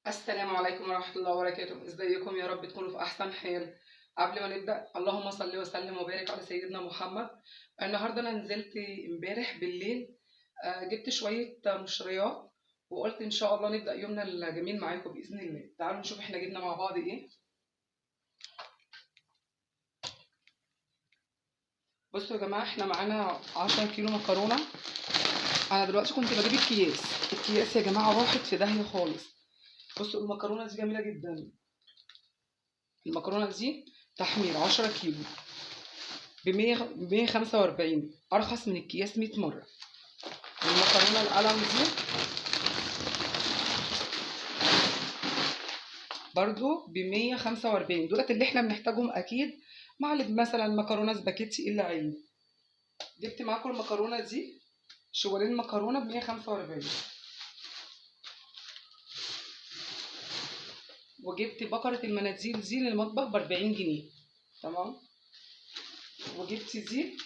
السلام عليكم ورحمة الله وبركاته. ازيكم؟ يا رب تكونوا في احسن حال. قبل ما نبدأ، اللهم صل وسلم وبارك على سيدنا محمد. النهارده انا نزلت امبارح بالليل، جبت شوية مشتريات، وقلت ان شاء الله نبدأ يومنا الجميل معاكم بإذن الله. تعالوا نشوف احنا جبنا مع بعض ايه. بصوا يا جماعة، احنا معانا 10 كيلو مكرونة. انا دلوقتي كنت بجيب الكياس يا جماعة راحت في داهية خالص. بصوا المكرونة دي جميلة جدا. المكرونة دي تحمير 10 كيلو ب 145، ارخص من الكياس 100 مره. المكرونه القلم دي برضو ب 145، دولت اللي احنا بنحتاجهم اكيد مع مثلا مكرونه سباكيتي الا عين. جبت معاكم المكرونه دي شوالين مكرونه ب 145، وجبت بكره المناديل دي للمطبخ ب 40 جنيه. تمام. وجبت دي،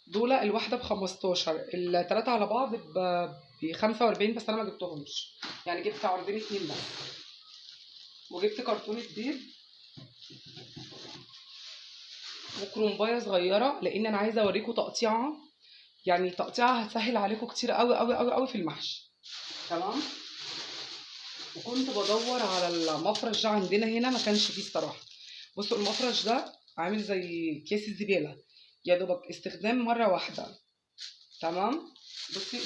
دول الواحده ب 15، التلاته على بعض ب 45، بس انا ما جبتهمش، يعني جبت عرضين اتنين بس. وجبت كرتونة بيض وكرومبايه صغيره، لان انا عايزه اوريكم تقطيعها، يعني تقطيعها هتسهل عليكم كتير قوي قوي قوي قوي في المحشي. تمام. وكنت بدور على المفرش ده عندنا هنا، ما كانش فيه الصراحه. بصوا المفرش ده عامل زي كيس الزباله، يا دوبك استخدام مره واحده. تمام. بصي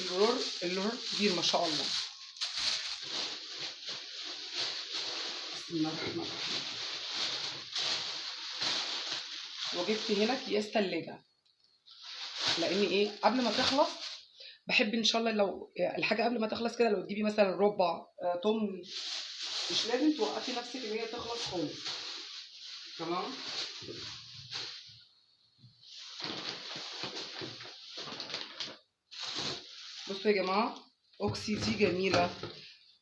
اللور كبير ما شاء الله. بسم الله الرحمن الرحيم. وجبت هنا اكياس تلاجة، لان ايه قبل ما تخلص بحب ان شاء الله لو الحاجه قبل ما تخلص كده، لو تجيبي مثلا ربع توم، مش لازم توقفي نفسك ان هي تخلص خالص. تمام. بصوا يا جماعه، اوكسي دي جميله.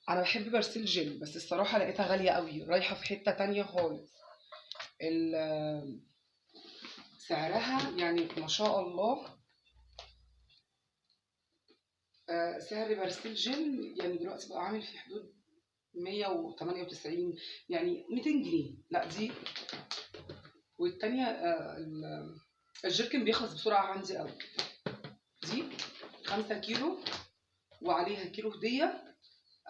انا بحب برسيل جيل، بس الصراحه لقيتها غاليه قوي، رايحه في حته تانية خالص. سعرها يعني ما شاء الله. سعر برسيل جيل يعني دلوقتي بقى عامل في حدود 198، يعني 200 جنيه. لا دي والتانية الجيركن بيخلص بسرعة عندي قوي. دي 5 كيلو وعليها كيلو هدية.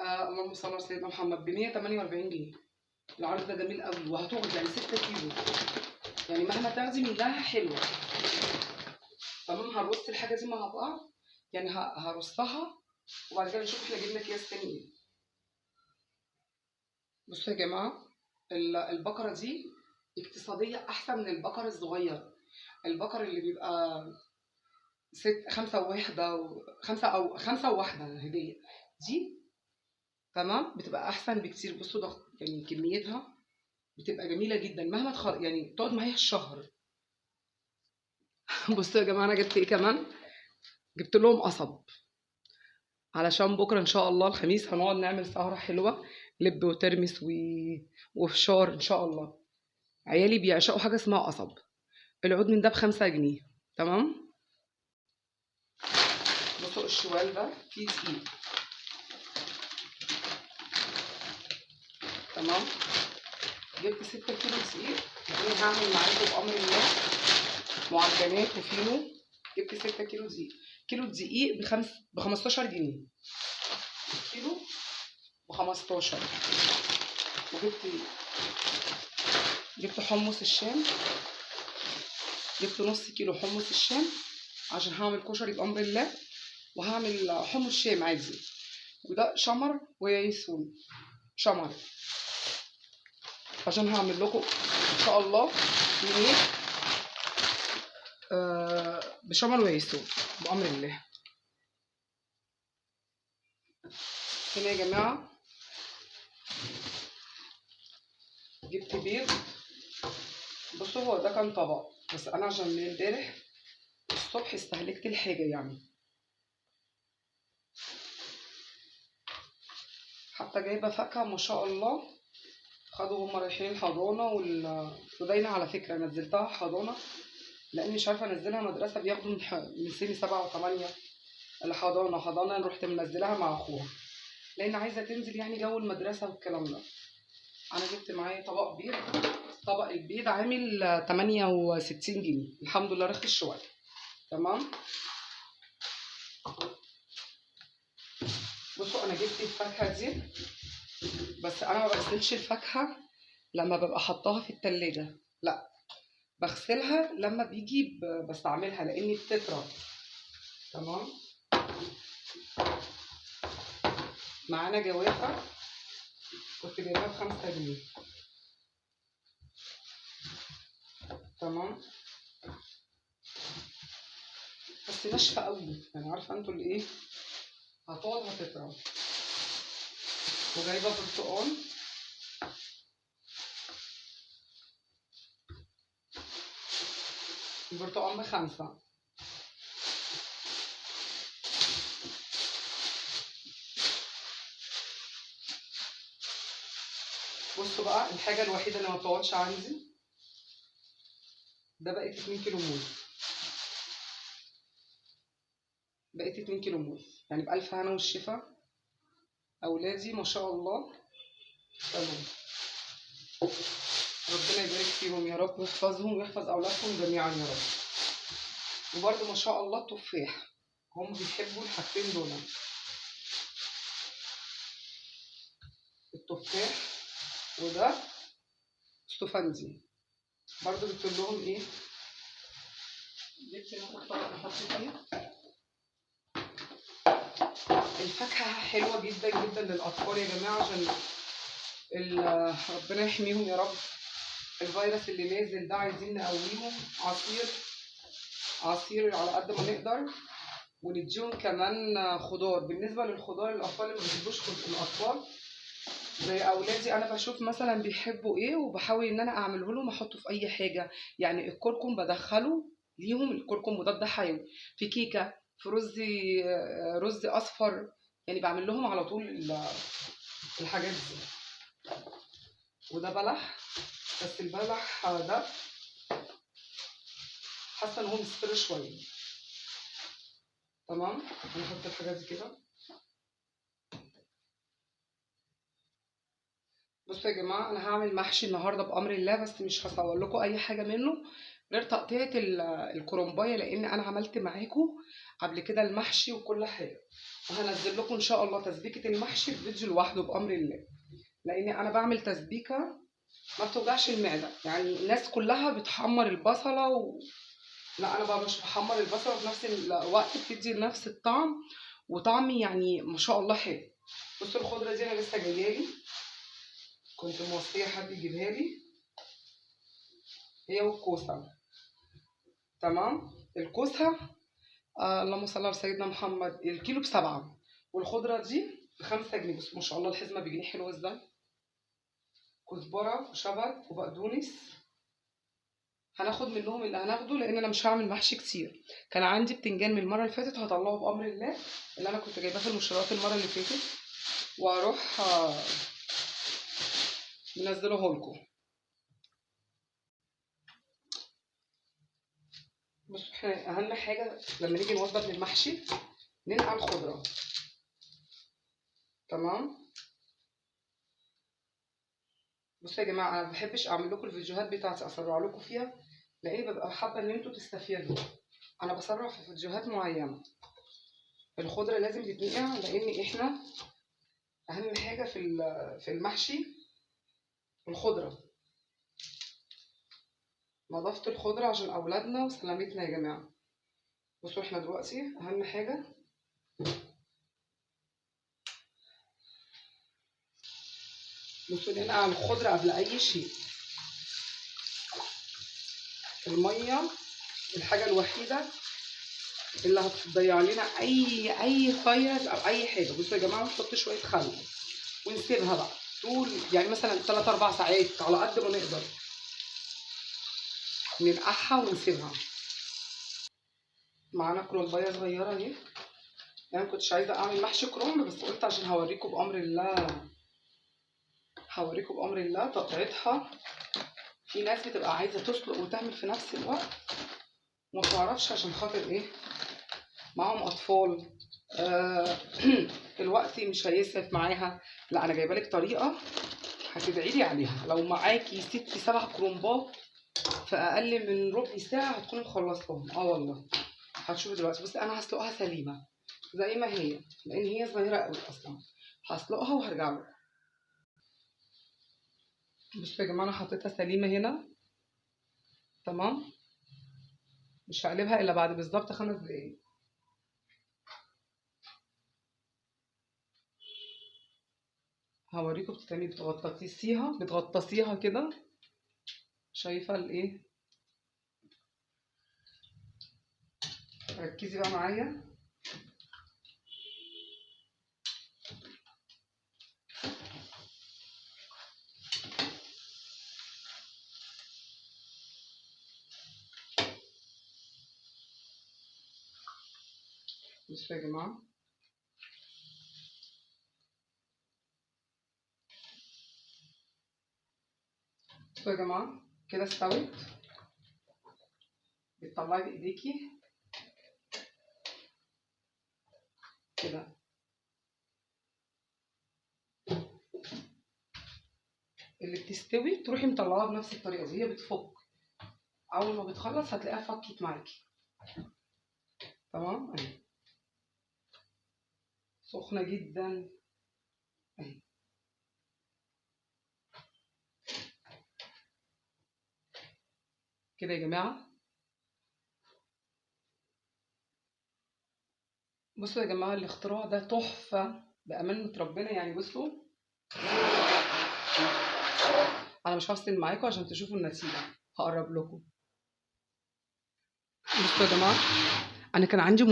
اللهم صل على سيدنا محمد، ب 148 جنيه. العرض ده جميل قوي، وهتاخد يعني 6 كيلو، يعني مهما تاخدي منها حلوة. تمام. هرص الحاجة دي مع بعض، يعني هرصها، وبعد كده نشوف احنا جبنا اكياس تاني ايه. بصوا يا جماعة، البقرة دي اقتصادية أحسن من البقر الصغير. البقر اللي بيبقى خمسة وواحدة خمسة وواحدة هدية، دي تمام بتبقى أحسن بكتير. بصوا ضغط يعني كميتها بتبقى جميلة جدا، مهما يعني تقعد معايا الشهر. بصوا يا جماعة، أنا جبت إيه كمان؟ جبت لهم قصب، علشان بكرة إن شاء الله الخميس هنقعد نعمل سهرة حلوة، لب وترمس وفشار إن شاء الله. عيالي بيعشقوا حاجة اسمها قصب. العود من ده ب5 جنيه. تمام. بصوا الشوال ده فيه دقيق. تمام. جبت 6 كيلو دقيق، يعني هعمل معاكم بأمر الله معجنات وفينو. جبت 6 كيلو دقيق. كيلو دقيق ب15 جنيه. كيلو ب15. جبت حمص الشام، جبت نص كيلو حمص الشام عشان هعمل كشري بأمر الله، وهعمل حمص شام عادي. وده شمر وياسون. شمر عشان هعمل لكم ان شاء الله منين بشمر وياسون بأمر الله. هنا يا جماعة جبت بيض. بصوا هو ده كان طبق، بس انا عشان من امبارح الصبح استهلكت الحاجة يعني. حتى جايبة فاكهة ما شاء الله، خدوا هما رايحين الحضانة وداينا على فكرة نزلتها حضانة، لاني مش عارفة انزلها مدرسة، بياخدوا من سن 7 و8 الحضانه حضانه رحت منزلها مع اخوها لان عايزه تنزل يعني جو المدرسه والكلام ده. انا جبت معايا طبق بيض. طبق البيض عامل 68 جنيه، الحمد لله رخيص شويه. تمام. بصوا انا جبت الفاكهه دي، بس انا ما بغسلش الفاكهه لما ببقى حطاها في التلاجة، لا بغسلها لما بيجي بستعملها لاني بتطرى. تمام. معانا جوافه كنت جايباها ب5 جنيه. تمام. بس ناشفه قوي، يعني عارفه انتوا اللي ايه، هتقعد هتطرى. وجايبه برتقال. البرتقال ب5. بصوا بقى الحاجه الوحيده اللي ما بتقعدش عندي، ده بقيت 2 كيلو موز. بقيت 2 كيلو موز يعني بألف هنا والشفا. أولادي ما شاء الله تمام. ربنا يبارك فيهم يا رب ويحفظهم ويحفظ أولادهم جميعا يا رب. وبرده ما شاء الله التفاح، هم بيحبوا الحاجتين دول، التفاح وده استفندي. برضه جبت لهم ايه، جبت لهم طبق نحط فيه. الفاكهة حلوة جدا جدا للأطفال يا جماعة عشان ربنا يحميهم يا رب. الفيروس اللي نازل ده عايزين نقويهم. عصير على قد ما نقدر، ونديهم كمان خضار. بالنسبة للخضار الأطفال اللي ما بيحبوش الأطفال زي أولادي، أنا بشوف مثلا بيحبوا إيه وبحاول إن أنا أعمله لهم أحطه في أي حاجة. يعني الكركم بدخله ليهم، الكركم مضاد حيوي، في كيكة، في رز أصفر. يعني بعمل لهم على طول الحاجات دي. وده بلح، بس البلح ده حاسه ان هو مصفر شويه. تمام. هنحط الحاجات دي كده. بصوا يا جماعه انا هعمل محشي النهارده بامر الله، بس مش هصور لكم اي حاجه منه غير تقطيعه الكرنبايه، لان انا عملت معاكم قبل كده المحشي وكل حاجه. وهنزل لكم ان شاء الله تسبيكه المحشي في فيديو لوحده بامر الله، لان انا بعمل تسبيكه ما بتوجعش المعده. يعني الناس كلها بتحمر البصله لا انا بقى مش بحمر البصله، في نفس الوقت بتدي نفس الطعم وطعم يعني ما شاء الله حلو. بصوا الخضره دي انا لسه جايالي، كنت موصيه حد يجيبها لي، هي والكوسه. تمام. الكوسه اللهم صل على سيدنا محمد، الكيلو ب7، والخضره دي ب5 جنيه. بس ما شاء الله الحزمه بجنيه حلوه ازاي. كزبره وشبت وبقدونس، هناخد منهم اللي هناخده لان انا مش هعمل محشي كتير. كان عندي بتنجان من المره اللي فاتت هطلعه بامر الله، اللي انا كنت جايباه في المشتريات المره اللي فاتت، واروح منزله لكم. بصوا احنا اهم حاجه لما نيجي نوضب للمحشي ننقع الخضره. تمام. بصوا يا جماعه انا ما بحبش اعمل لكم الفيديوهات بتاعتي اسرع لكم فيها، لاني ببقى حابه ان انتوا تستفيدوا. انا بسرع في فيديوهات معينه. الخضره لازم تتنقع لان احنا اهم حاجه في المحشي الخضره، نظافه الخضره عشان اولادنا وسلامتنا يا جماعه. بصوا احنا دلوقتي اهم حاجه بصوا ننقع الخضره قبل اي شيء. الميه الحاجه الوحيده اللي هتضيع لنا اي فيروس او اي حاجه. بصوا يا جماعه نحط شويه خل ونسيبها بقى طول يعني مثلا 3 4 ساعات على قد ما نقدر، ننقعها ونسيبها. معانا كرنبايه صغيره اهي، يعني كنتش عايزه اعمل محشي كرنب بس قلت عشان هوريكم بامر الله، هوريكم بامر الله تقطيعتها. في ناس بتبقى عايزه تسلق وتعمل في نفس الوقت وما بتعرفش عشان خاطر ايه، معاهم اطفال آه، الوقت مش هيسعف معاها. لا انا جايبه لك طريقه هتدعي لي عليها. لو معاكي 6 7 كرومبات في اقل من ربع ساعه هتكوني مخلصتهم. والله هتشوفي دلوقتي. بصي انا هسلقها سليمه زي ما هي، لان هي صغيره قوي اصلا. هسلقها وهرجع لكم. بصوا يا جماعه انا حطيتها سليمه هنا. تمام. مش هقلبها الا بعد بالظبط 5 دقايق. هوريكم بتتعملي. بتغطسيها كده. شايفه الايه؟ ركزي بقى معايا. بصوا يا جماعه. بصوا يا جماعه كده استوت. بتطلعي بايديكي كده. اللي بتستوي تروحي مطلعاها بنفس الطريقه دي. هي بتفك. اول ما بتخلص هتلاقيها فكت معاكي. تمام اهي. سخنه جدا اهي. كده يا جماعه. بصوا يا جماعه الاختراع ده تحفه بامانه ربنا. يعني بصوا انا مش هفصل معاكم عشان تشوفوا النتيجه. هقرب لكم. بصوا يا جماعه انا كان عندي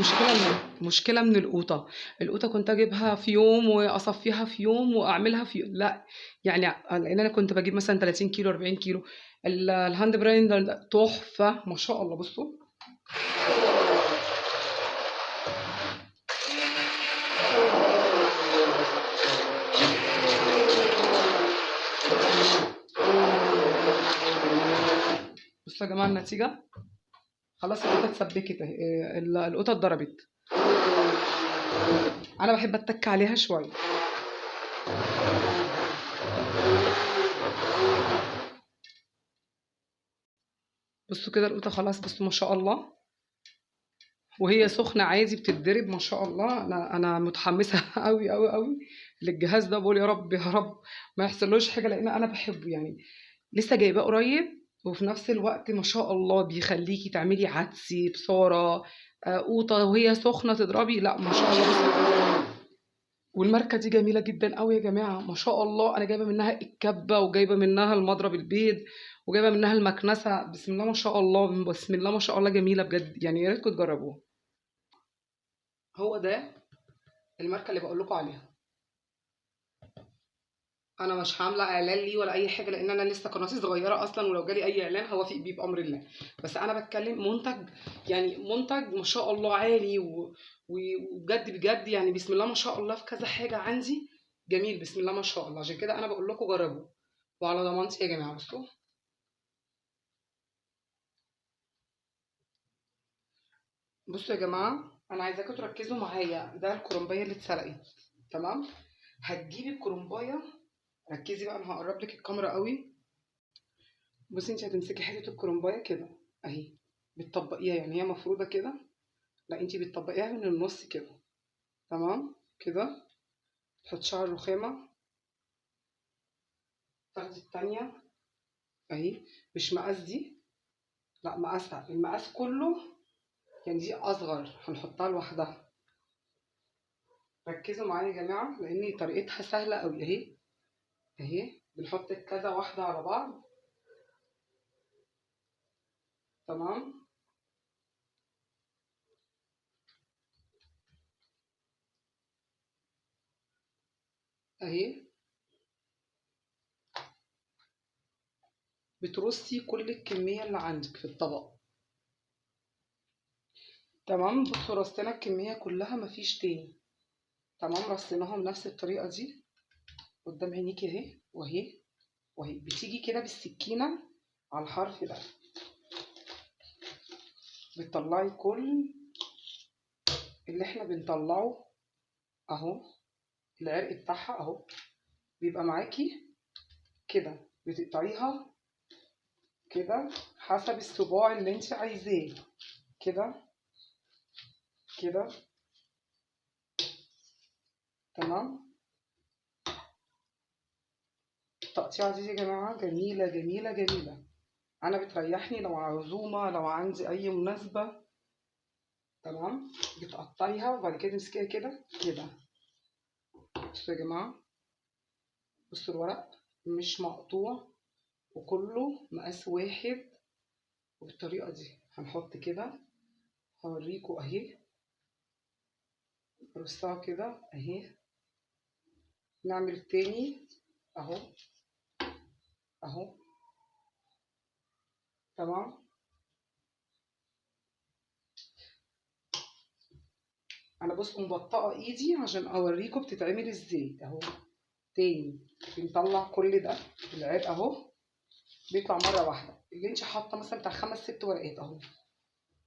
مشكله من القوطه كنت اجيبها في يوم واصفيها في يوم واعملها في يوم. لا يعني لان انا كنت بجيب مثلا 30 كيلو 40 كيلو. الهاند برايندر ده تحفه ما شاء الله. بصوا بصوا يا جماعه النتيجه. خلاص القوطه اتسبكت اهي. القوطه اتضربت. انا بحب اتك عليها شويه. بصوا كده القوطه خلاص. بصوا ما شاء الله. وهي سخنه عادي بتتضرب ما شاء الله. انا متحمسه قوي قوي قوي للجهاز ده. بقول يا رب يا رب ما يحصلوش حاجه لان انا بحبه يعني. لسه جايباه قريب. وفي نفس الوقت ما شاء الله بيخليكي تعملي عدسي بصاره. قوطه وهي سخنه تضربي. لا ما شاء الله. بصوا. والماركه دي جميله جدا قوي يا جماعه ما شاء الله. انا جايبه منها الكبه وجايبه منها المضرب البيض وجايبه منها المكنسه. بسم الله ما شاء الله. بسم الله ما شاء الله جميله بجد يعني. يا ريتكم تجربوها. هو ده الماركه اللي بقول لكم عليها. انا مش عامله اعلان ليه ولا اي حاجه لان انا لسه قناتي صغيره اصلا. ولو جالي اي اعلان هوافق بيه بامر الله. بس انا بتكلم منتج. يعني منتج ما شاء الله عالي وبجد بجد يعني بسم الله ما شاء الله في كذا حاجه عندي. جميل بسم الله ما شاء الله. عشان كده انا بقول لكم جربوا. وعلى ضمانتي يا جماعه. بصوا يا جماعه انا عايزاكم تركزوا معايا. ده الكرنبايه اللي اتسلقت. تمام. هتجيبي الكرنبايه. ركزي بقى. انا هقرب لك الكاميرا قوي. بصي انت هتمسكي حته الكرنبايه كده اهي. بتطبقيها يعني هي مفروده كده. لا انت بتطبقيها من النص كده. تمام كده. تحطيها على الرخامه. تاخدي التانية اهي. مش مقاس دي. لا مقاسها المقاس كله. يعني دي اصغر هنحطها لوحدها. ركزوا معايا يا جماعه لان طريقتها سهله قوي اهي. اهي بنحط كذا واحده على بعض. تمام اهي. بترصي كل الكميه اللي عندك في الطبق. تمام. بصوا رصينا الكميه كلها مفيش تاني. تمام رصيناها بنفس الطريقه دي. قدام عينيكي اهي واهي واهي. بتيجي كده بالسكينه على الحرف ده. بتطلعي كل اللي احنا بنطلعه اهو العرق بتاعها اهو، بيبقى معاكي كده، بتقطعيها كده حسب الصباع اللي انت عايزاه، كده كده تمام. التقطيعه دي يا جماعه جميله جميله جميله، انا بتريحني لو عزومه، لو عندي اي مناسبه. تمام. بتقطعيها وبعد كده تمسكيها كده كده. بصوا يا جماعه، بصوا الورق مش مقطوع وكله مقاس واحد، وبالطريقه دي هنحط كده. هوريكوا اهي، برصها كده اهي. نعمل التاني اهو اهو. تمام. انا بص مبطئه ايدي عشان اوريكم بتتعمل ازاي اهو. تاني بنطلع كل ده العرق اهو، بيطلع مره واحده. اللي انت حاطه مثلا بتاع 5 6 ورقات اهو،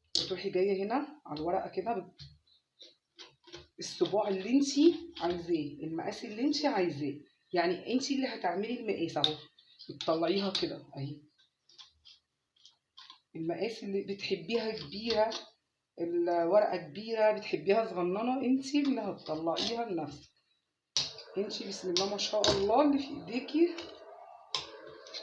بتروحي جايه هنا على الورقه كده الصباع اللي انت عايزاه، المقاس اللي انت عايزاه، يعني انت اللي هتعملي المقاس اهو. بتطلعيها كده اهي، المقاس اللي بتحبيها كبيره، الورقه كبيره بتحبيها صغننه، انت اللي هتطلعيها لنفسك. انت بسم الله ما شاء الله اللي في ايديكي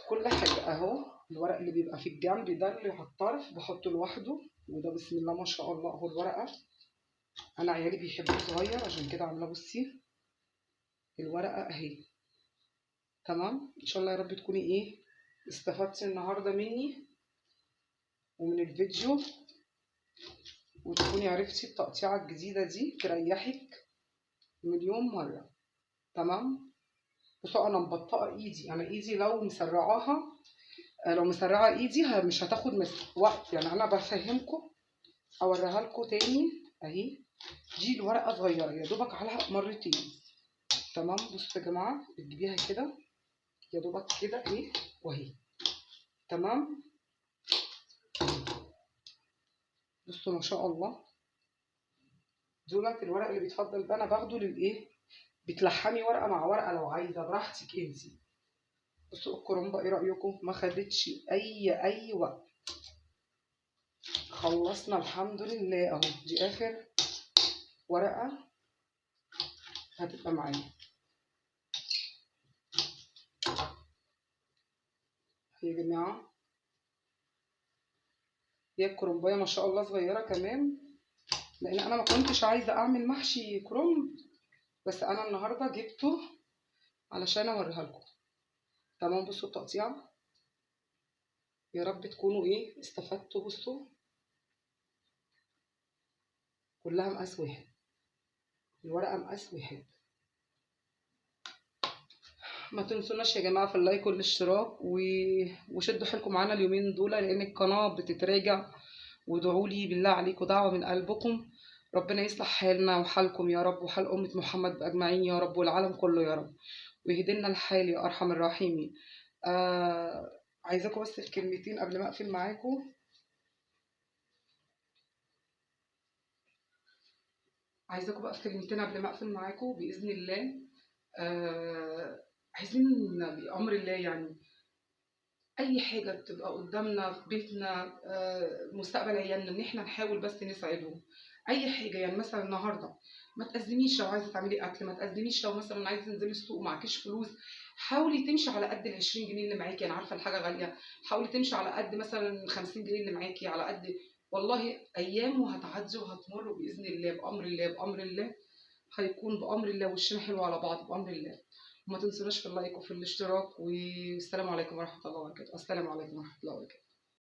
كل حاجه اهو. الورق اللي بيبقى في الجنب ده اللي على الطرف بحطه لوحده، وده بسم الله ما شاء الله اهو. الورقه انا عيالي بيحبوه صغير عشان كده عامله بصي الورقه اهي. تمام. ان شاء الله يا رب تكوني ايه استفدتي النهارده مني ومن الفيديو، وتكوني عرفتي التقطيعه الجديده دي تريحك مليون مره. تمام. بصوا انا مبطئه ايدي، انا ايدي لو مسرعاها، لو مسرعه ايدي مش هتاخد وقت، يعني انا بفهمكم اوريها لكم تاني اهي. دي الورقه صغيره يا دوبك عليها مرتين. تمام. بصوا يا جماعه بتجيبيها كده يا دوبك كده ايه واهي. تمام. بصوا ما شاء الله، دولت الورق اللي بيتفضل ده انا باخده للايه، بتلحمي ورقه مع ورقه لو عايزه براحتك انتي. بصوا الكرنبه ايه رايكم؟ ما خدتش اي وقت. خلصنا الحمد لله اهو. دي اخر ورقه هتبقى معايا يا جماعه. هي الكرنبايه ما شاء الله صغيره كمان، لان انا ما كنتش عايزه اعمل محشي كرنب، بس انا النهارده جبته علشان اوريها لكم. تمام. بصوا التقطيعه، يا رب تكونوا ايه استفدتوا. بصوا كلها مقاس واحد، الورقه مقاس واحد. ما تنسوناش يا جماعه في اللايك والاشتراك وشدوا حيلكم معانا اليومين دول، لان القناه بتتراجع. وادعوا لي بالله عليكم دعوه من قلبكم، ربنا يصلح حالنا وحالكم يا رب، وحال امه محمد اجمعين يا رب، والعالم كله يا رب، ويهدينا الحال يا ارحم الراحمين. عايزاكم بس في كلمتين قبل ما اقفل معاكم. عايزاكم بقى في كلمتين قبل ما اقفل معاكم باذن الله. عايزين بامر الله يعني اي حاجه بتبقى قدامنا في بيتنا، مستقبل عيالنا، ان احنا نحاول بس نساعدهم. اي حاجه يعني مثلا النهارده ما تأزميش لو عايزه تعملي اكل، ما تأزميش لو مثلا عايزه تنزلي السوق ومعكيش فلوس. حاولي تمشي على قد ال 20 جنيه اللي معاكي، انا عارفه الحاجه غاليه. حاولي تمشي على قد مثلا 50 جنيه اللي معاكي، على قد والله ايام وهتعدي وهتمر باذن الله، بامر الله بامر الله. هيكون بامر الله وشنا حلو على بعض بامر الله. وما تنسوناش في اللايك وفي الاشتراك، والسلام عليكم ورحمه الله وبركاته. السلام عليكم ورحمه الله وبركاته.